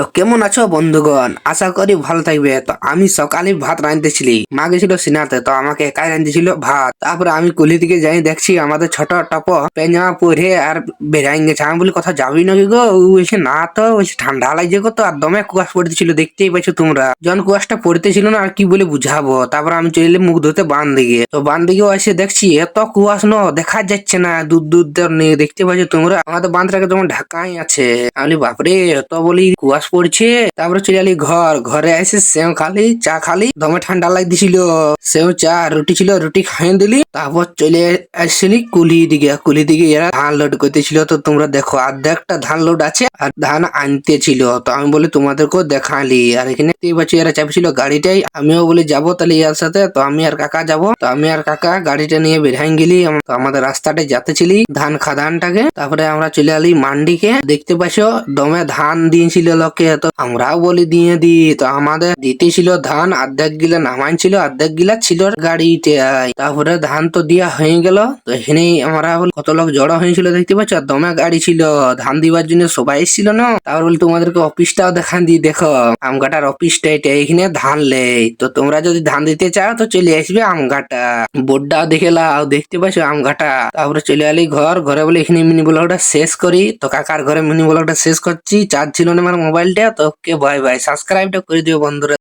তো কেমন আছো বন্ধুগণ? আশা করি ভালো থাকবে। তো আমি সকালে ভাত রাঁধতেছিলি, মা গেছিল সিনাতে, তো আমাকে একাই রাঁধতেছিল ভাত। তারপরে আমি কুলি দিকে যাই, দেখছি আমাদের ছোট টপ পেঞ্জামা পরে আর বেড়াই গেছে। আমি বলি কথা যাবি নাকি গো? ও বলছে না, তো বলছে ঠান্ডা লাগছে গো। তো আর দমে কুয়াশ পড়তেছিল, দেখতেই পাইছো তোমরা। যখন কুয়াশটা পড়তেছিল না, আর কি বলে বুঝাবো। তারপর আমি চলে এলাম মুখ ধুতে বান দিকে। তো বান দিকেও এসে দেখছি এত কুয়াশ দেখা যাচ্ছে না, দূর দূর নেই, দেখতে পাচ্ছ তোমরা। আমাদের বাঁধটাকে যেমন ঢাকাই আছে। আমি বলি বাপরে, এত বলি কুয়াশ পড়ছে। তারপরে চলে আলি ঘরে এসে সেও খালি, চা খালি, দমে ঠান্ডা লাগতেছিল। সেও চা রুটি ছিল, রুটি খাইয়ে দিলি। তারপর চলে আসলি কুলি দিকে এরা ধান লোড করতেছিল। তো তোমরা দেখো অর্ধেকটা ধান লোড আছে আর ধান আনতেছিল। তো আমি বলি তোমাদেরকেও দেখালি। আর এখানে দেখতেই পাচ্ছি এরা চাপছিল গাড়িটাই। আমিও বলি যাবো তাহলে ইয়ার সাথে। তো আমি আর কাকা যাবো। তো আমি আর কাকা গাড়িটা নিয়ে বেরিয়ে গেলি। তো আমাদের রাস্তাটাই যাতেছিলি ধান খাদানটাকে। তারপরে আমরা চলে আলি মান্ডিকে। দেখতে পাচ্ছ দমে ধান দিয়েছিল লোকে। তো আমরাও বলি দিয়ে দি। তো আমাদের দিতেছিল ধান, অর্ধেক গিলা নামাইছিল, অর্ধেক গিলা ছিল গাড়িতে। তারপরে ধান তো দিয়া হয়ে গেল। তো এখানেই আমরা কত লোক জড়ো হয়েছিল দেখতে পাচ্ছ। দমে গাড়ি ছিল, ধান দিবার জন্য সবাই এসেছিল না। তারপর বলি তোমাদেরকে অফিসটাও দেখান দি, দেখো আমগাটার অফিসটা এটা। এখানে ধান লেই। তো তোমরা যদি ধান দিতে চাও তো চলে আসবে আমগাটা। বোর্ডটাও দেখে লাও, দেখতে পাচ্ছ আমগাটা। তারপরে চলে আলি ঘরে বলে এখানে মিনি ব্লগটা শেষ করি। তো কাকার ঘরে মিনি ব্লগটা শেষ করছি। চার্জ ছিল না আমার মোবাইলটা। তো ওকে বাই বাই, সাবস্ক্রাইবটা করে দিও বন্ধুরা।